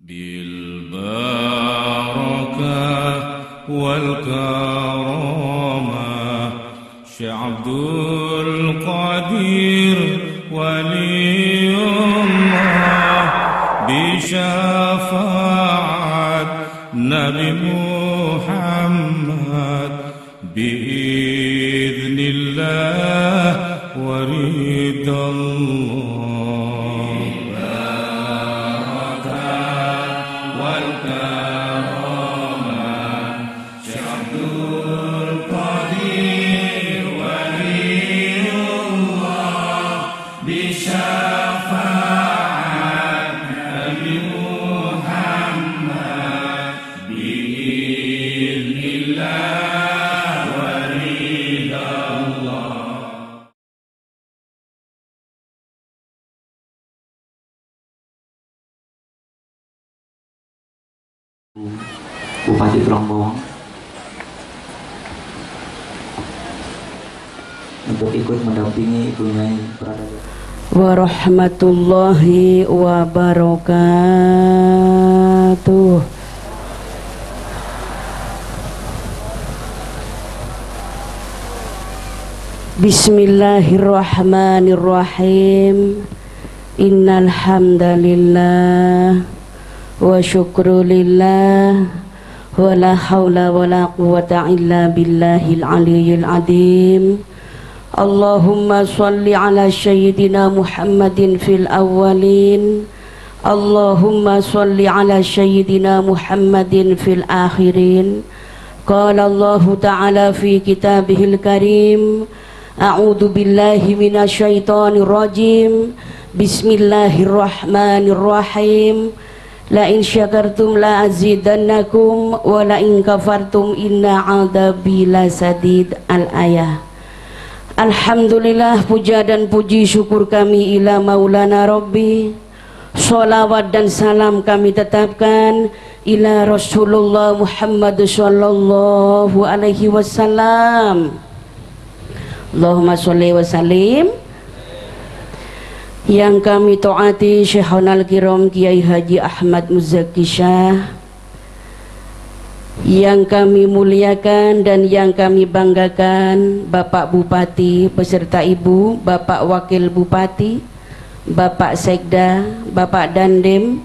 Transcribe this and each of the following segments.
بالبركة والكرامة شيخ عبد القادر ولي الله بشفاعة نبي محمد بإذن الله ورضا الله Bupati Trombong untuk ikut mendampingi Ibu Nyai warahmatullahi wabarakatuh. Bismillahirrahmanirrahim. Innal hamdalillah wa syukrulillah wa la haula wa la quwwata illa billahil aliyyil azim. Allahumma shalli ala sayyidina Muhammadin fil awwalin, Allahumma shalli ala sayyidina Muhammadin fil akhirin. Qala Allah ta'ala fi kitabihil karim, a'udzu billahi minasyaitonir rajim. Bismillahirrahmanirrahim. La in syakartum la azidannakum wa la in kafartum inna 'adzabi lasadid. Al-ayah. Alhamdulillah, puja dan puji syukur kami ila maulana Rabbi. Sholawat dan salam kami tetapkan ila Rasulullah Muhammad sallallahu alaihi wasallam. Allahumma sholli wa sallim. Yang kami taati Syekhonal Kiram Kiai Haji Ahmad Muzaki Syah, yang kami muliakan dan yang kami banggakan Bapak Bupati beserta Ibu, Bapak Wakil Bupati, Bapak Sekda, Bapak Dandim,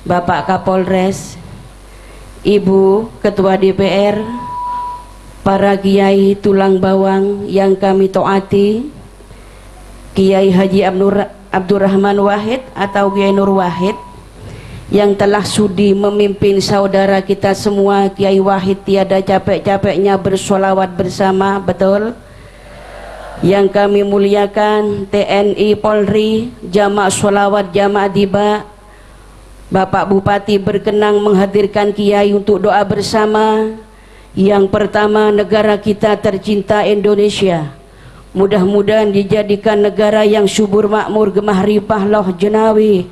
Bapak Kapolres, Ibu Ketua DPR, para Kiai tulang bawang yang kami taati, Kiai Haji Abdurrahman Wahid atau Kiai Nur Wahid yang telah sudi memimpin saudara kita semua. Kiai Wahid tiada capek-capeknya bersolawat bersama, betul? Yang kami muliakan TNI, Polri, jamaah solawat, jamaah tiba. Bapak Bupati berkenan menghadirkan Kiai untuk doa bersama. Yang pertama, negara kita tercinta Indonesia mudah-mudahan dijadikan negara yang subur makmur, gemah ripah loh jenawi,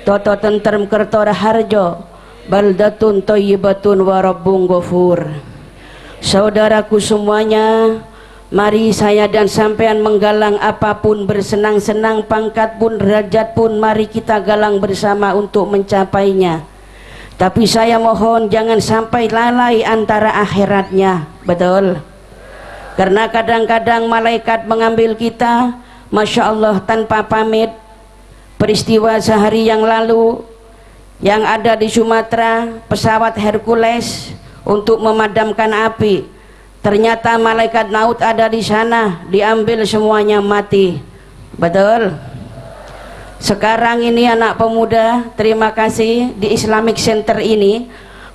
toto tentrem kertora harjo, baldatun thayyibatun wa rabbun ghafur. Saudaraku semuanya, mari saya dan sampean menggalang apapun, bersenang-senang, pangkat pun, derajat pun, mari kita galang bersama untuk mencapainya. Tapi saya mohon jangan sampai lalai antara akhiratnya, betul? Karena kadang-kadang malaikat mengambil kita, Masya Allah, tanpa pamit. Peristiwa sehari yang lalu yang ada di Sumatera, pesawat Hercules untuk memadamkan api, ternyata malaikat maut ada di sana, diambil semuanya, mati, betul? Sekarang ini anak pemuda, terima kasih di Islamic Center ini,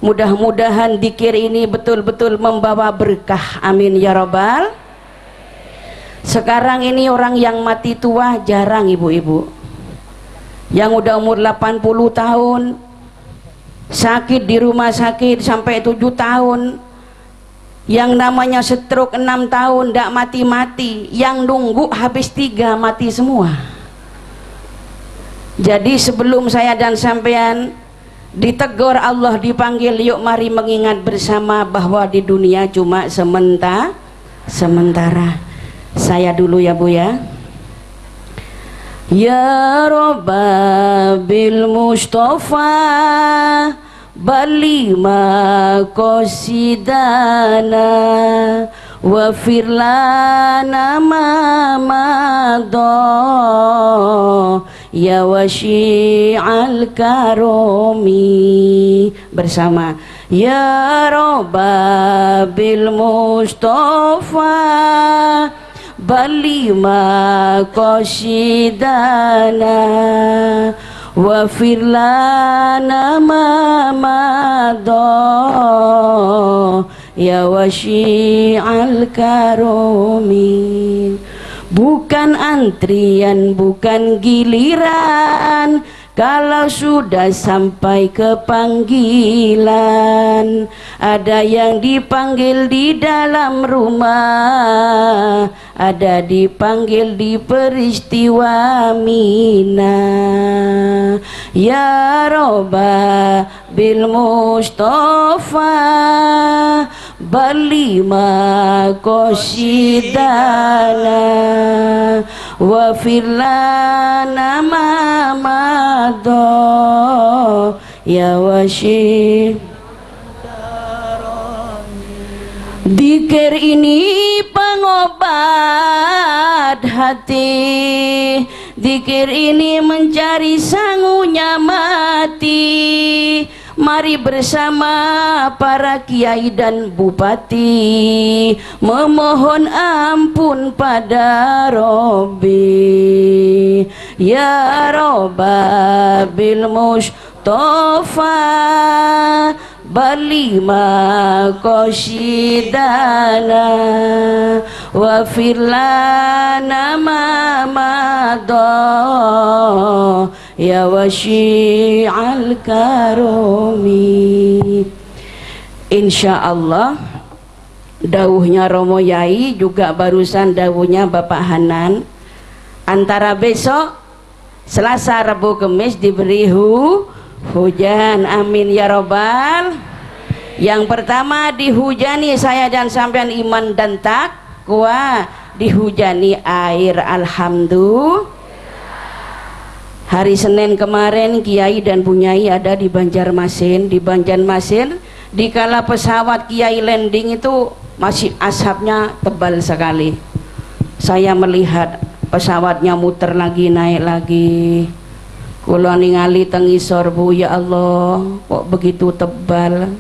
mudah-mudahan dzikir ini betul-betul membawa berkah, amin ya robbal. Sekarang ini orang yang mati tua jarang, ibu-ibu. Yang udah umur 80 tahun sakit di rumah sakit sampai 7 tahun. Yang namanya stroke 6 tahun ndak mati-mati, yang nunggu habis 3 mati semua. Jadi sebelum saya dan sampean ditegur Allah, dipanggil, yuk mari mengingat bersama bahwa di dunia cuma sementara. Saya dulu ya Bu ya. Ya Rabba bil Mustafa balima qasidana wa firlana ma madha ya wasyi'al karomi. Bersama ya Rabba bil Mustafa balima qasidana wa firlana ma madha ya wasyi'al karomi. Bukan antrian, bukan giliran, kalau sudah sampai ke panggilan. Ada yang dipanggil di dalam rumah, ada dipanggil di peristiwa Mina. Ya Rabba bil Mustafa balima qasidana wa firlana ma madha ya washi. Dzikir ini pengobat hati, dzikir ini mencari sangunya mati. Mari bersama para kiai dan bupati memohon ampun pada Robbi. Ya Rabba bil Mustafa balima qasidana wa firlana ma madha ya wasyi'al karomi. Insyaallah dawuhnya Romo Yai juga barusan dawuhnya Bapak Hanan. Antara besok Selasa, Rabu, Kamis diberi hujan, amin ya robbal. Yang pertama dihujani saya dan sampean iman dan takwa, dihujani air, alhamdulillah. Hari Senin kemarin Kiai dan Bunyai ada di Banjarmasin. Di Banjarmasin dikala pesawat Kiai landing itu masih asapnya tebal sekali. Saya melihat pesawatnya muter lagi, naik lagi. Kula ningali tengisor, Bu, ya Allah, kok begitu tebal.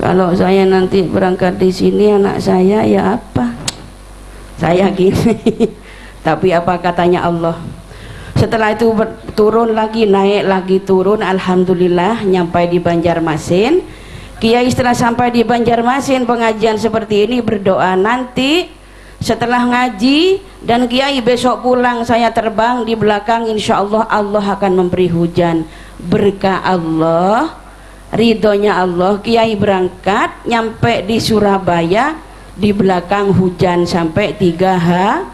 Kalau saya nanti berangkat di sini anak saya ya apa? Saya gini. Tapi apa katanya Allah? Setelah itu turun lagi, naik lagi, turun. Alhamdulillah nyampai di Banjarmasin. Kiai setelah sampai di Banjarmasin pengajian seperti ini berdoa, nanti setelah ngaji dan Kiai besok pulang saya terbang di belakang, insya Allah Allah akan memberi hujan. Berkah Allah, ridhonya Allah. Kiai berangkat nyampe di Surabaya, di belakang hujan sampai 3 hari.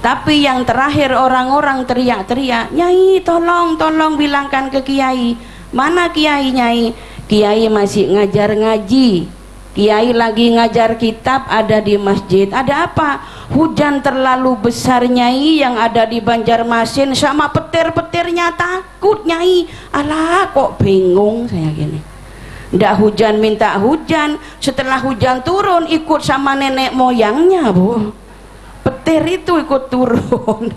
Tapi yang terakhir orang-orang teriak-teriak, Nyai tolong, tolong bilangkan ke Kiai. Mana Kiai, Nyai? Kiai masih ngajar ngaji, Kiai lagi ngajar kitab, ada di masjid. Ada apa? Hujan terlalu besar, Nyai, yang ada di Banjarmasin sama petir-petirnya, takut Nyai. Alah, kok bingung saya gini. Ndak hujan minta hujan, setelah hujan turun ikut sama nenek moyangnya, Bu. Petir itu ikut turun.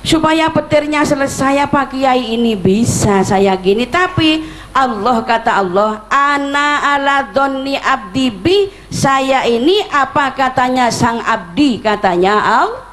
Supaya petirnya selesai, Pak Kiai ini bisa saya gini. Tapi Allah, kata Allah, ana ala dhanni abdi bi, saya ini apa katanya sang abdi, katanya Allah.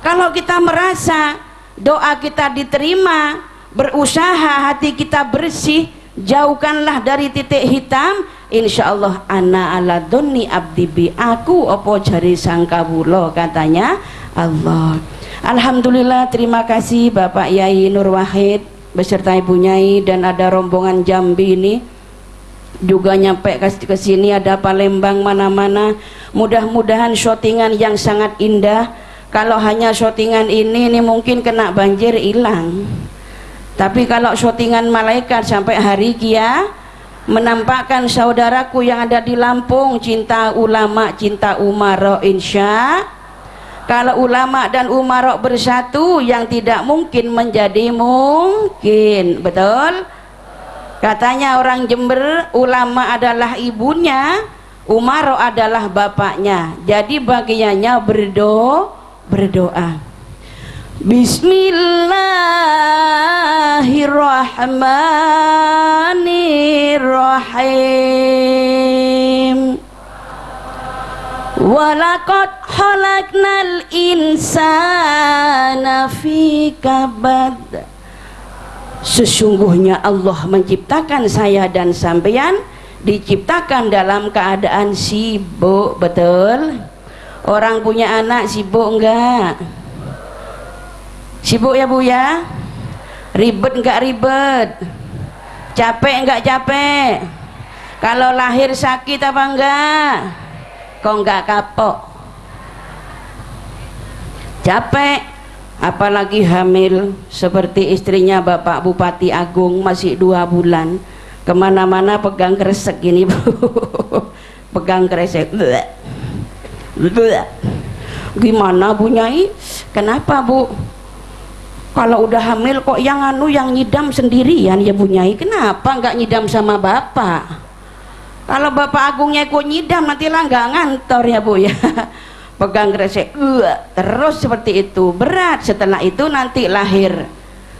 Kalau kita merasa doa kita diterima, berusaha hati kita bersih, jauhkanlah dari titik hitam, insya Allah ana ala dhanni abdi bi, aku opo jari sang kawula, katanya Allah. Alhamdulillah, terima kasih Bapak Yai Nur Wahid beserta Ibu Nyai, dan ada rombongan Jambi ini juga nyampe ke sini, ada Palembang, mana-mana. Mudah-mudahan syutingan yang sangat indah. Kalau hanya syutingan ini mungkin kena banjir hilang. Tapi kalau syutingan malaikat sampai hari kiamat menampakkan saudaraku yang ada di Lampung, cinta ulama, cinta umaro, insya. Kalau ulama dan umarok bersatu, yang tidak mungkin menjadi mungkin. Betul? Katanya orang Jember, ulama adalah ibunya, umarok adalah bapaknya. Jadi bagiannya berdoa. Bismillahirrahmanirrahim. Walaqad khalaqnal insana fi kabad. Sesungguhnya Allah menciptakan saya dan sampeyan diciptakan dalam keadaan sibuk. Betul? Orang punya anak sibuk enggak? Sibuk ya Bu ya? Ribet enggak ribet? Capek enggak capek? Kalau lahir sakit apa enggak? Kok enggak kapok? Capek, apalagi hamil seperti istrinya Bapak Bupati Agung, masih 2 bulan, kemana-mana pegang kresek gini Bu. Pegang kresek. Gimana Bu Nyai? Kenapa Bu? Kalau udah hamil kok yang nyidam sendirian ya Bu Nyai? Kenapa enggak nyidam sama Bapak? Kalau Bapak Agungnya ikut nyidam nantilah nggak ngantor ya Bu ya. Pegang kresek terus seperti itu, berat. Setelah itu nanti lahir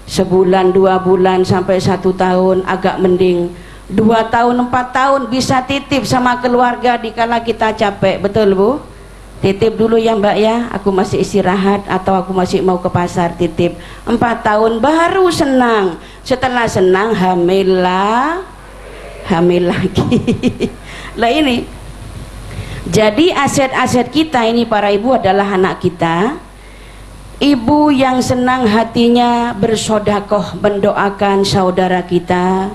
sebulan 2 bulan sampai 1 tahun agak mending, 2 tahun 4 tahun bisa titip sama keluarga dikala kita capek. Betul Bu? Titip dulu ya Mbak ya, aku masih istirahat atau aku masih mau ke pasar, titip 4 tahun baru senang. Setelah senang hamil lagi. Lah ini, jadi aset-aset kita ini para ibu adalah anak kita. Ibu yang senang hatinya bersodakoh mendoakan saudara kita.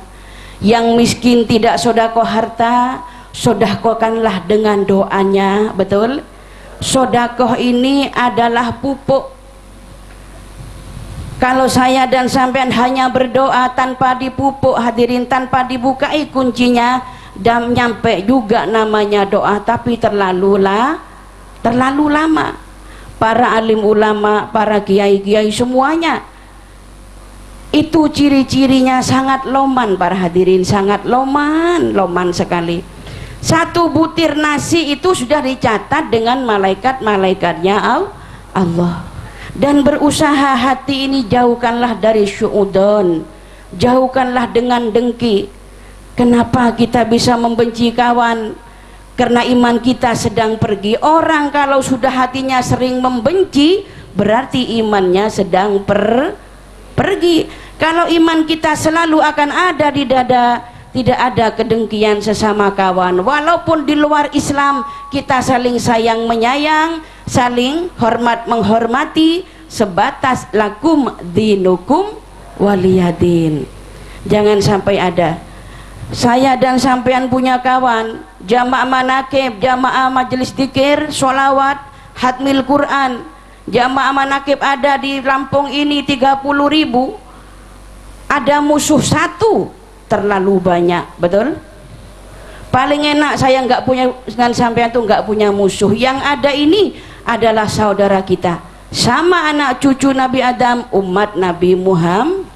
Yang miskin tidak sodakoh harta, sodakohkanlah dengan doanya. Betul? Sodakoh ini adalah pupuk. Kalau saya dan sampean hanya berdoa tanpa dipupuk, hadirin, tanpa dibukai kuncinya, dan nyampe juga namanya doa, tapi terlalu lama. Para alim ulama, para kiai-kiai semuanya itu ciri-cirinya sangat loman para hadirin, sangat loman sekali. 1 butir nasi itu sudah dicatat dengan malaikat-malaikatnya Allah. Dan berusaha hati ini jauhkanlah dari syu'udon, jauhkanlah dengan dengki. Kenapa kita bisa membenci kawan? Karena iman kita sedang pergi. Orang kalau sudah hatinya sering membenci, berarti imannya sedang pergi. Kalau iman kita selalu akan ada di dada, tidak ada kedengkian sesama kawan. Walaupun di luar Islam kita saling sayang menyayang, saling hormat menghormati, sebatas lakum dinukum waliyadin. Jangan sampai ada saya dan sampean punya kawan jamaah manakib, jamaah majelis dzikir, sholawat, hatmil Quran, jamaah manakib ada di Lampung ini 30.000, ada musuh 1 terlalu banyak. Betul? Paling enak saya nggak punya dengan sampean tuh nggak punya musuh. Yang ada ini adalah saudara kita, sama anak cucu Nabi Adam, umat Nabi Muhammad.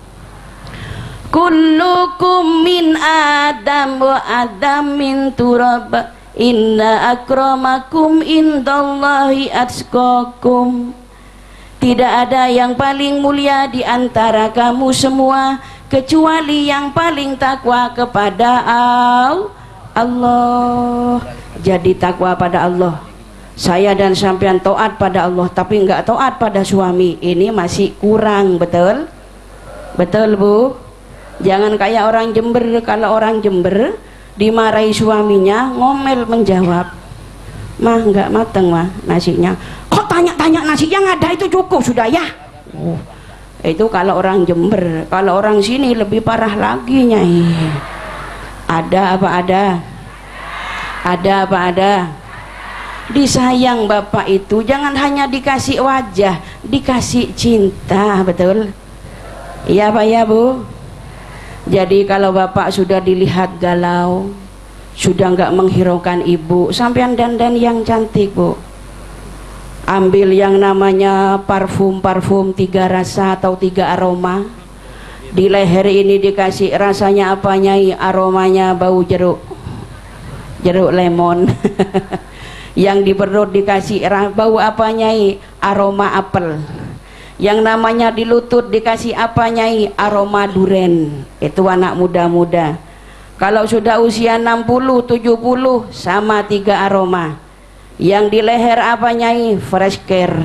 Kullukum min Adam wa Adam min turab, inna akramakum indallahi atqakum. Tidak ada yang paling mulia di antara kamu semua kecuali yang paling takwa kepada Allah. Jadi takwa pada Allah. Saya dan sampean taat pada Allah tapi enggak taat pada suami, ini masih kurang. Betul? Betul Bu? Jangan kayak orang Jember. Kalau orang Jember dimarahi suaminya ngomel menjawab, mah enggak mateng mah nasinya, kok tanya-tanya nasi, yang ada itu cukup sudah ya. Itu kalau orang Jember. Kalau orang sini lebih parah lagi Nyai. Ada apa ada? Ada apa ada? Disayang Bapak itu jangan hanya dikasih wajah, dikasih cinta. Betul? Iya Pak ya Bu? Jadi kalau Bapak sudah dilihat galau, sudah nggak menghiraukan ibu, sampean dandan yang cantik Bu. ambil yang namanya parfum 3 rasa atau 3 aroma. Di leher ini dikasih rasanya apa Nyai? Aromanya bau jeruk lemon. Yang di perut dikasih bau apa Nyai? Aroma apel. Yang namanya di lutut dikasih apa Nyai? Aroma duren. Itu anak muda-muda. Kalau sudah usia 60, 70 sama 3 aroma. Yang di leher apa Nyai? Fresh care.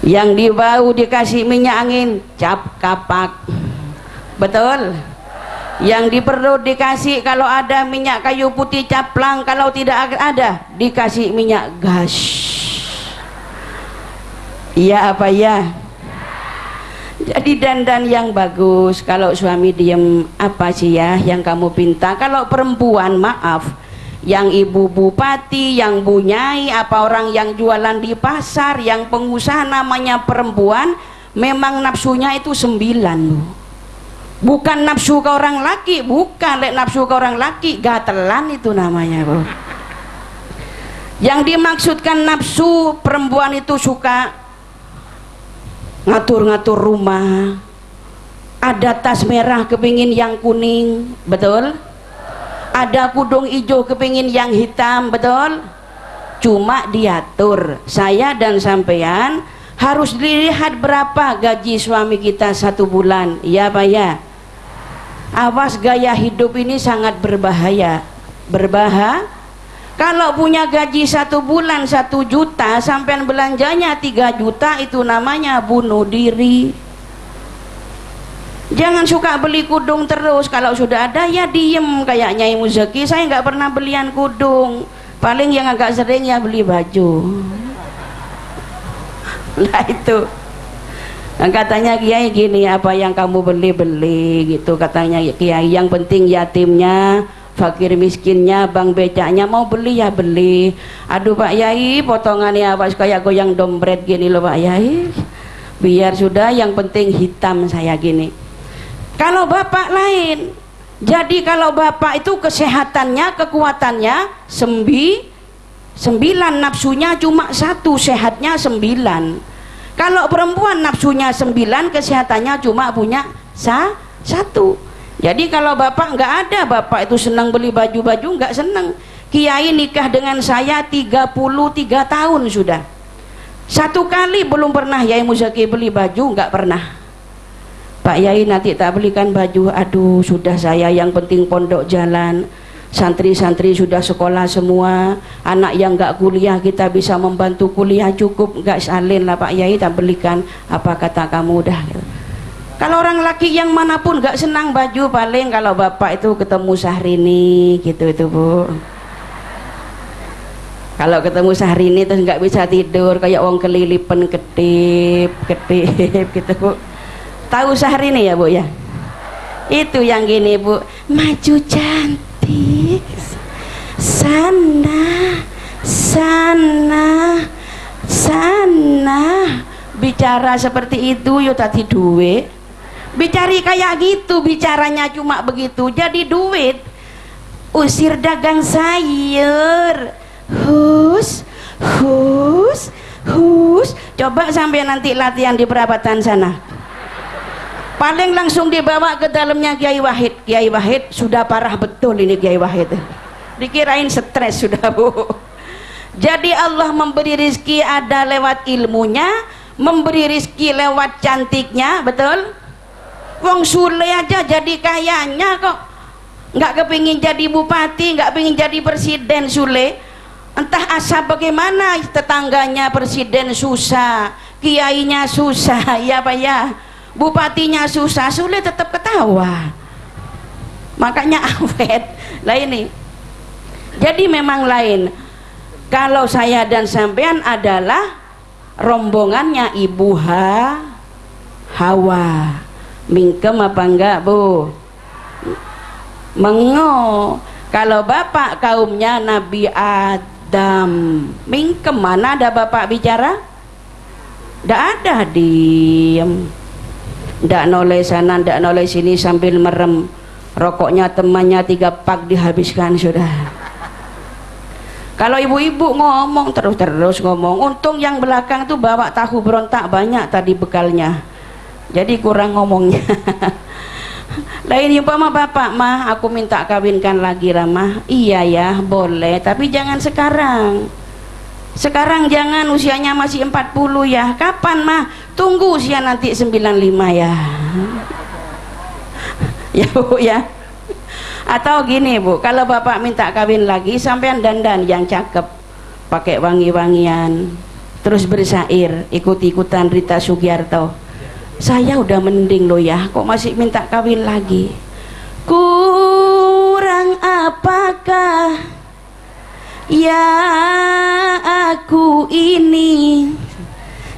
Yang di bau dikasih minyak angin, cap kapak. Betul? Yang di perut dikasih kalau ada minyak kayu putih caplang, kalau tidak ada dikasih minyak gas. Iya apa ya? Jadi dandan yang bagus. Kalau suami diem, apa sih ya yang kamu pinta? Kalau perempuan maaf, yang ibu bupati, yang bu nyai, apa orang yang jualan di pasar, yang pengusaha namanya perempuan, memang nafsunya itu 9 loh. Bukan nafsu ke orang laki, bukan nafsu ke orang laki, gatelan itu namanya bro. Yang dimaksudkan nafsu, perempuan itu suka ngatur-ngatur rumah, ada tas merah kepingin yang kuning, betul? Ada kudung hijau kepingin yang hitam, betul? Cuma diatur. Saya dan sampean harus dilihat berapa gaji suami kita 1 bulan. Ya Pak ya? Awas, gaya hidup ini sangat berbahaya. Kalau punya gaji 1 bulan 1 juta, sampean belanjanya 3 juta, itu namanya bunuh diri. Jangan suka beli kudung terus. Kalau sudah ada ya diem kayak Nyai Muzaki. Saya nggak pernah belian kudung, paling yang agak sering ya beli baju. Lah itu katanya Kiai gini, apa yang kamu beli gitu katanya Kiai. Yang penting yatimnya, fakir miskinnya, bang becaknya mau beli ya beli. Aduh Pak Yai, potongannya apa kayak goyang dompet gini loh Pak Yai. Biar sudah, yang penting hitam saya gini. Kalau bapak lain. Jadi kalau bapak itu kesehatannya, kekuatannya 9, nafsunya cuma 1, sehatnya 9. Kalau perempuan nafsunya 9, kesehatannya cuma punya 1. Jadi kalau bapak nggak ada, bapak itu senang beli baju-baju, nggak senang. Kiai nikah dengan saya 33 tahun sudah. 1 kali belum pernah Yai Muzaki beli baju, nggak pernah. Pak Yai nanti tak belikan baju. Aduh sudah, saya yang penting pondok jalan. Santri-santri sudah sekolah semua, anak yang nggak kuliah kita bisa membantu kuliah, cukup nggak salin lah Pak Yai, tak belikan apa kata kamu dah gitu. Kalau orang laki yang manapun nggak senang baju, paling kalau bapak itu ketemu Syahrini gitu itu Bu. Kalau ketemu Syahrini terus nggak bisa tidur kayak wong kelilipan kedip gitu Bu. Tahu Syahrini ya Bu ya? Itu yang gini Bu, maju cantik, sana bicara seperti itu yo tadi duit, bicari kayak gitu, bicaranya cuma begitu jadi duit. Usir dagang sayur, hus, coba sampai nanti latihan di perapatan sana, paling langsung dibawa ke dalamnya Kiai Wahid. Kiai Wahid sudah parah betul ini Kiai Wahid, dikirain stres sudah Bu. Jadi Allah memberi rizki ada lewat ilmunya, memberi rizki lewat cantiknya, betul? Wong Sule aja jadi kayanya kok, nggak kepingin jadi bupati, nggak kepingin jadi presiden Sule. Entah asal bagaimana, tetangganya presiden susah, kiainya susah, ya Pak ya, bupatinya susah, Sule tetap ketawa, makanya awet lah ini. Jadi memang lain. Kalau saya dan sampean adalah rombongannya Ibu Hawa. Mingkem apa enggak Bu? Mengo. Kalau bapak kaumnya Nabi Adam, mingkem. Mana ada bapak bicara? Nggak ada, diem. Nggak noleh sana, nggak noleh sini sambil merem. Rokoknya temannya 3 pak dihabiskan sudah. Kalau ibu-ibu ngomong terus ngomong, untung yang belakang tuh bawa tahu berontak banyak tadi bekalnya, jadi kurang ngomongnya. Lain umpama bapak, mah aku minta kawinkan lagi Ramah. Iya ya boleh, tapi jangan sekarang. Sekarang jangan, usianya masih 40 ya. Kapan mah? Tunggu usia nanti 95 ya. Ya Bu ya. Atau gini Bu, kalau bapak minta kawin lagi, sampean dandan yang cakep, pakai wangi-wangian, terus bersair, ikut-ikutan Rita Sugiarto. Saya udah mending loh ya, kok masih minta kawin lagi? Kurang apakah ya aku ini?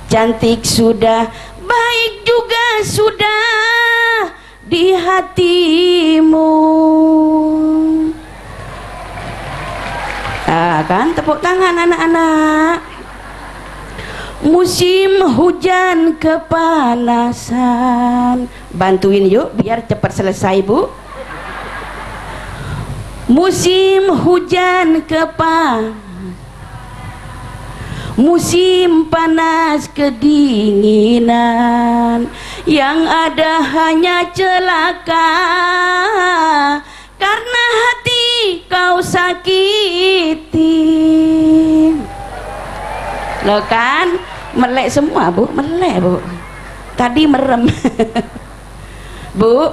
Cantik sudah, baik juga sudah di hatimu. Ah, kan tepuk tangan anak-anak. Musim hujan kepanasan, bantuin yuk biar cepat selesai Bu. Musim hujan musim panas kedinginan, yang ada hanya celaka karena hati kau sakiti. Loh kan melek semua Bu, melek Bu, tadi merem. Bu,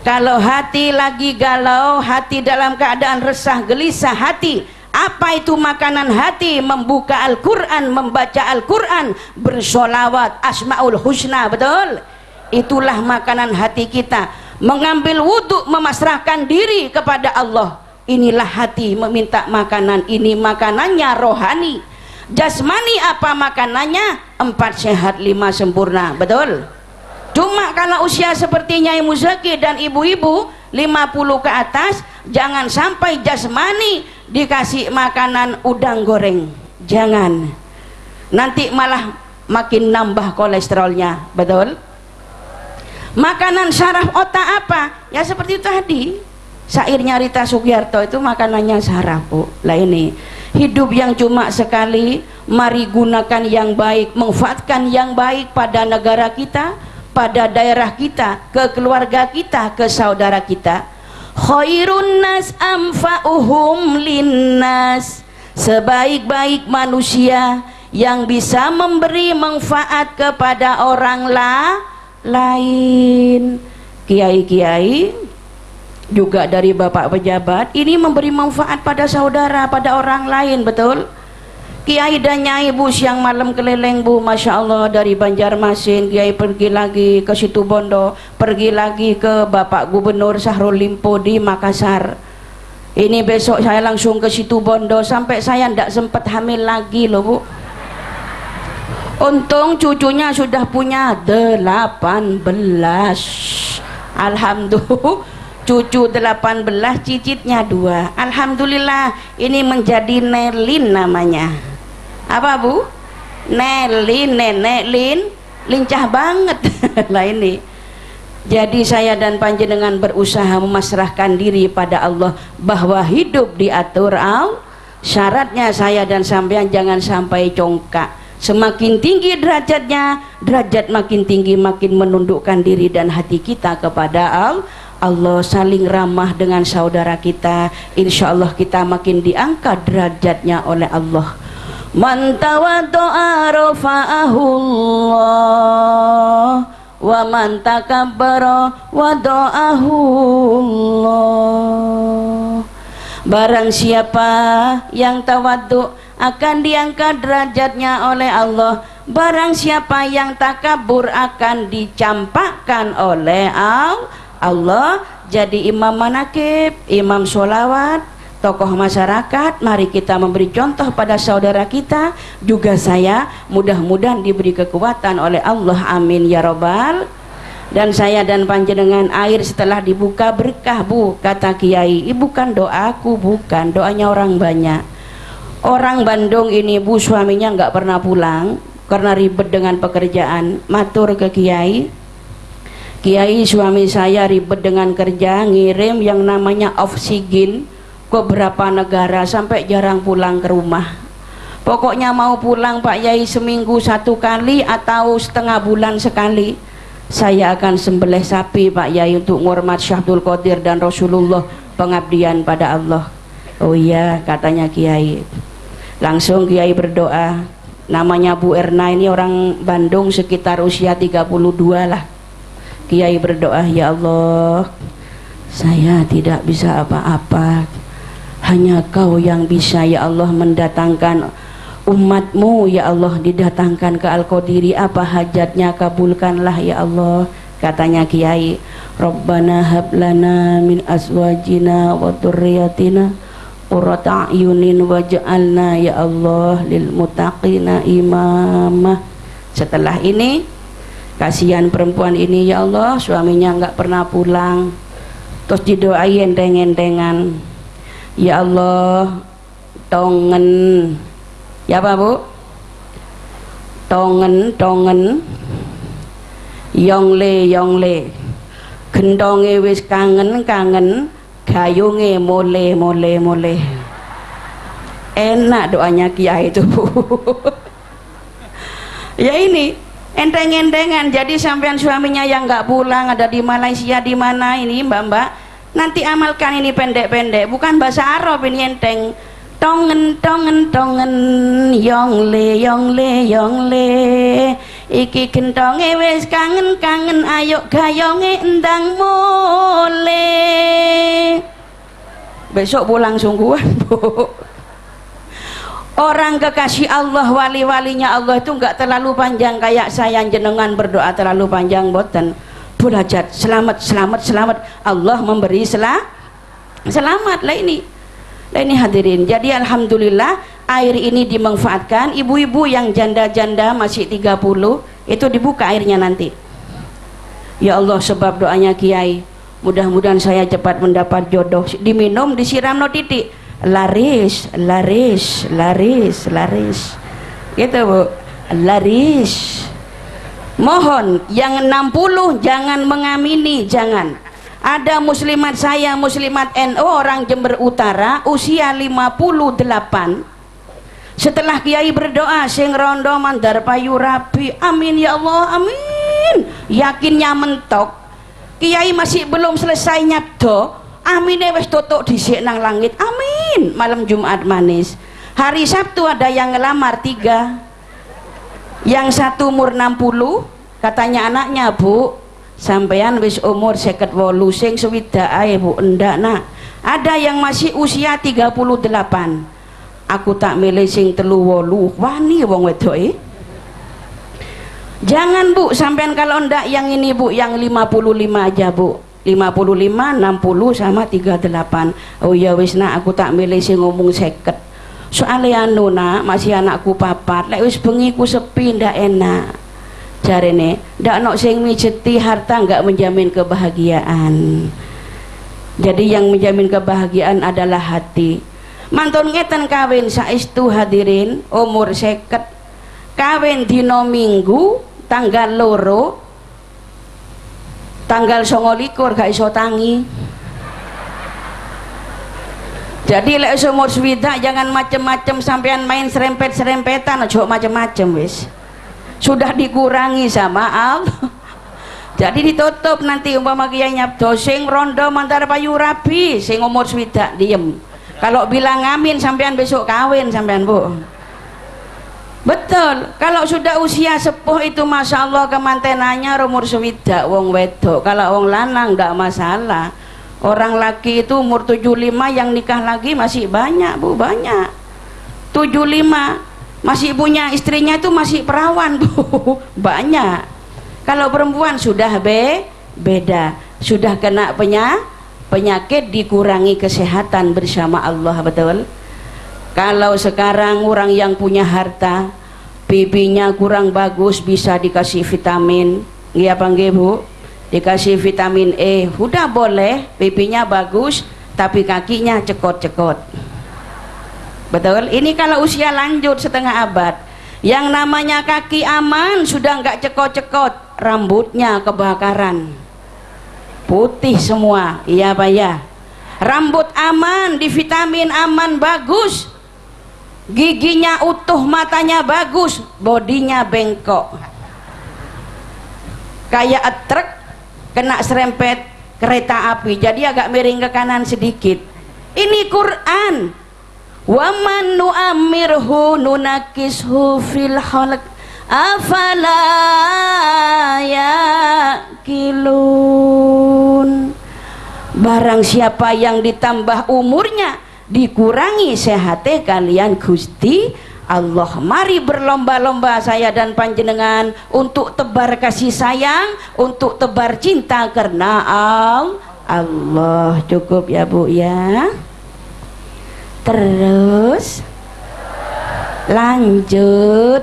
kalau hati lagi galau, hati dalam keadaan resah gelisah hati, apa itu makanan hati? Membuka Al-Quran, membaca Al-Quran, bersolawat, Asmaul Husna, betul? Itulah makanan hati kita. Mengambil wudhu, memasrahkan diri kepada Allah. Inilah hati meminta makanan. Ini makanannya rohani. Jasmani apa makanannya? 4 sehat 5 sempurna, betul? Cuma kalau usia seperti Nyai Muzaki dan ibu-ibu 50 ke atas, jangan sampai jasmani dikasih makanan udang goreng, jangan, nanti malah makin nambah kolesterolnya, betul? Makanan saraf otak apa? Ya seperti tadi syairnya Rita Sugiarto, itu makanannya saraf Bu. Lah ini hidup yang cuma sekali, mari gunakan yang baik, manfaatkan yang baik pada negara kita, pada daerah kita, ke keluarga kita, ke saudara kita. Khairun nas anfa'uhum linnas, sebaik-baik manusia yang bisa memberi manfaat kepada orang lain. Kiai-kiai juga dari bapak pejabat ini memberi manfaat pada saudara, pada orang lain, betul? Kiai dan Nyai Bu siang malam keliling Bu, Masya Allah, dari Banjarmasin Kiai pergi lagi ke Situbondo, pergi lagi ke Bapak Gubernur Syahrul Limpo di Makassar. Ini besok saya langsung ke Situbondo, sampai saya tidak sempat hamil lagi loh Bu. Untung cucunya sudah punya 18. Alhamdulillah, cucu 18, cicitnya 2. Alhamdulillah, ini menjadi Nelin namanya. Apa Bu? Nelin, nenek Lin, lincah banget. Lah ini. Jadi saya dan panjenengan berusaha memasrahkan diri pada Allah, bahwa hidup diatur Allah. Syaratnya saya dan sampean jangan sampai congkak. Semakin tinggi derajatnya, derajat makin tinggi makin menundukkan diri dan hati kita kepada Allah. Saling ramah dengan saudara kita, insya Allah kita makin diangkat derajatnya oleh Allah. Man tawaddu'a rafa'ahullah wa man takabbara wada'ahullah. Barang siapa yang tawaddu akan diangkat derajatnya oleh Allah. Barang siapa yang takabur akan dicampakkan oleh Allah. Jadi imam manakib, imam sholawat, tokoh masyarakat, mari kita memberi contoh pada saudara kita. Juga saya mudah-mudahan diberi kekuatan oleh Allah, amin ya robbal. Dan saya dan panjenengan air setelah dibuka berkah Bu, kata Kiai. Bukan doaku, bukan, doanya orang banyak. Orang Bandung ini Bu, suaminya nggak pernah pulang karena ribet dengan pekerjaan. Matur ke Kiai, Kiai suami saya ribet dengan kerja, ngirim yang namanya oksigen ke berapa negara sampai jarang pulang ke rumah. Pokoknya mau pulang Pak Yai seminggu 1 kali atau setengah bulan sekali, saya akan sembelih sapi Pak Yai untuk ngormat Syekh Abdul Qadir dan Rasulullah, pengabdian pada Allah. Oh iya, katanya Kiai. Langsung Kiai berdoa. Namanya Bu Erna, ini orang Bandung, sekitar usia 32 lah. Kiai berdoa, ya Allah, saya tidak bisa apa-apa, hanya Kau yang bisa ya Allah mendatangkan umatmu ya Allah, didatangkan ke Al-Qadiri, apa hajatnya kabulkanlah ya Allah. Katanya Kiai, Rabbana hablana min azwajina wa dzurriyyatina qurrata a'yunin waj'alna ya Allah lil muttaqina imamah. Setelah ini, kasihan perempuan ini ya Allah, suaminya enggak pernah pulang. Terus didoain enteng-entengan, ya Allah, tongen, ya apa Bu? Tongen, yongle, gendonge wis kangen, gayunge mole. Enak doanya Kiai itu. Ya ini enteng-entengan. Jadi sampean suaminya yang nggak pulang, ada di Malaysia, di mana ini mbak-mbak, nanti amalkan ini pendek-pendek, bukan bahasa Arab ini, enteng. Tongen, yongle, iki gentonge wis kangen, ayo gayonge endang mole. Besok pulang sungguhan Bu. Orang kekasih Allah, wali-walinya Allah itu enggak terlalu panjang kayak saya jenengan berdoa terlalu panjang, boten. Belajar selamat, Allah memberi selamat lah ini. Nah ini hadirin, jadi alhamdulillah air ini dimanfaatkan. Ibu-ibu yang janda-janda masih 30 itu dibuka airnya nanti. Ya Allah, sebab doanya Kiai, mudah-mudahan saya cepat mendapat jodoh. Diminum, disiram no titik, laris gitu Bu, laris. Mohon yang 60 jangan mengamini, jangan. Ada muslimat saya, muslimat NU orang Jember Utara, usia 58. Setelah Kiai berdoa sing rondo mandar payu rabi, amin ya Allah, amin, yakinnya mentok. Kiai masih belum selesai nyabdo, amine wis tutuk dhisik nang langit, amin. Malam Jumat manis. Hari Sabtu ada yang ngelamar 3, yang satu umur 60, katanya anaknya, Bu, sampean wis umur 58, sing swidak ae Bu. Endak nak, ada yang masih usia 38. Aku tak milih sing 38, wani wong wedok. Jangan Bu, sampean kalau ndak yang ini Bu, yang 55 aja Bu. 55, 60 sama 38. Oh ya wis nak, aku tak milih sing ngomong 50. Soalnya anu nak, masih anakku 4, lek wis bengi ku sepi ndak enak. Jarene ndak ono sing mijeti, harta nggak menjamin kebahagiaan. Jadi yang menjamin kebahagiaan adalah hati. Mantun ngeten kawin saestu hadirin, umur 50, kawin dino Minggu tanggal loro, tanggal 29 gak iso tangi. Jadi lek umur swidak jangan macem-macem, sampean main serempet-serempetan, ojo macem-macem wis. Sudah dikurangi sama Allah. Jadi ditutup nanti, umpama Kiai nyabdo sing rondo mantar payu rabi, sing umur swidak diem. Kalau bilang amin sampean besok kawin sampean Bu. Betul. Kalau sudah usia sepuh itu masya Allah kemantenannya umur swidak wong wedok. Kalau wong lanang nggak masalah. Orang laki itu umur 75 yang nikah lagi masih banyak Bu, banyak. 75 masih punya istrinya itu masih perawan Bu, banyak. Kalau perempuan sudah beda, sudah kena penyakit, dikurangi kesehatan bersama Allah, betul. Kalau sekarang orang yang punya harta, pipinya kurang bagus, bisa dikasih vitamin, iya apa nggih Bu? Dikasih vitamin E, udah boleh, pipinya bagus tapi kakinya cekot-cekot. Betul. Ini kalau usia lanjut setengah abad, yang namanya kaki aman sudah nggak cekot-cekot, rambutnya kebakaran putih semua, iya apa ya? rambut aman, divitamin aman, bagus, giginya utuh, matanya bagus, bodinya bengkok kayak truk kena serempet kereta api, jadi agak miring ke kanan sedikit. Ini Quran. Wa man nu'ammirhu nunakishu fil khalq afala yaqilun. Barang siapa yang ditambah umurnya, dikurangi sehate kalian Gusti Allah. Mari berlomba-lomba saya dan panjenengan untuk tebar kasih sayang, untuk tebar cinta karena Allah. Cukup ya Bu ya. Terus lanjut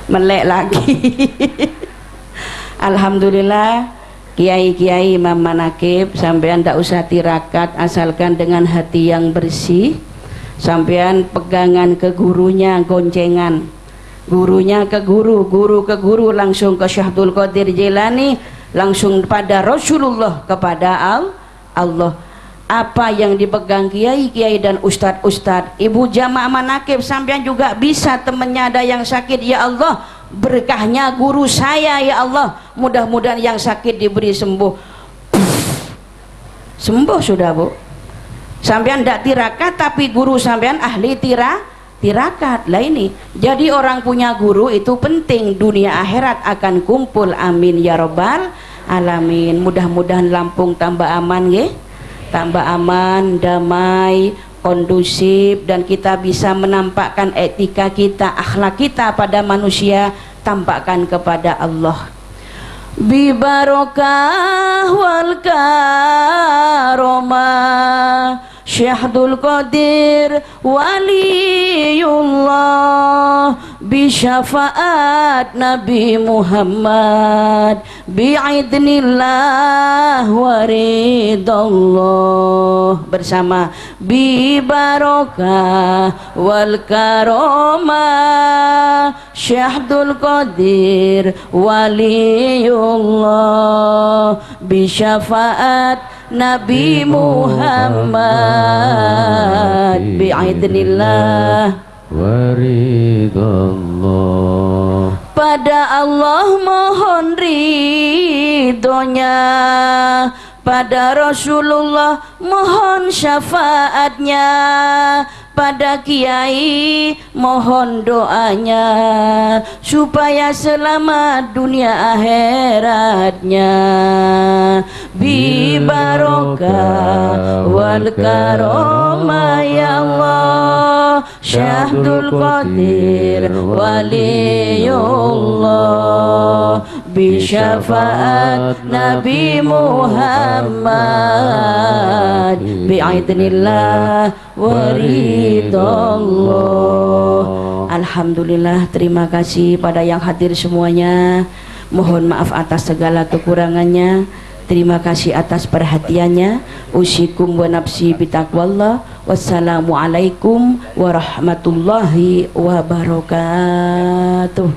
melek lagi. Alhamdulillah kiai-kiai Imam Manakib, sampean tidak usah tirakat asalkan dengan hati yang bersih. Sampean pegangan ke gurunya, goncengan gurunya ke guru, guru ke guru, langsung ke Syekh Abdul Qadir Jilani, langsung pada Rasulullah, kepada Allah. Apa yang dipegang kiai-kiai dan ustadz-ustadz, ibu jamaah manakib, sampean juga bisa. Temennya ada yang sakit, ya Allah berkahnya guru saya, ya Allah mudah-mudahan yang sakit diberi sembuh. Sembuh sudah Bu. Sampean tidak tirakat tapi guru sampean ahli tirakat lah ini. Jadi orang punya guru itu penting, dunia akhirat akan kumpul. Amin ya robbal alamin. Mudah-mudahan Lampung tambah aman ya, tambah aman, damai, kondusif, dan kita bisa menampakkan etika kita, akhlak kita pada manusia, tampakkan kepada Allah. Bi barokah wal karomah Syekh Abdul Qadir Waliullah, bi syafaat Nabi Muhammad, bi idnillah wa ridallah. Bersama bi barokah wal karomah Syekh Abdul Qadir Waliullah, bi syafaat Nabi Muhammad, bi'idnillah waridallah. Pada Allah mohon ridhonya, pada Rasulullah mohon syafaatnya, pada kiai mohon doanya supaya selamat dunia akhiratnya. Bi barokah wal karomah ya Allah Syekh Abdul Qadir Waliullah, bi syafaat Nabi Muhammad, bi idnillah waridallah. Alhamdulillah, terima kasih pada yang hadir semuanya. Mohon maaf atas segala kekurangannya. Terima kasih atas perhatiannya. Usikum wa nafsi bitaqwallah. Wassalamualaikum warahmatullahi wabarakatuh.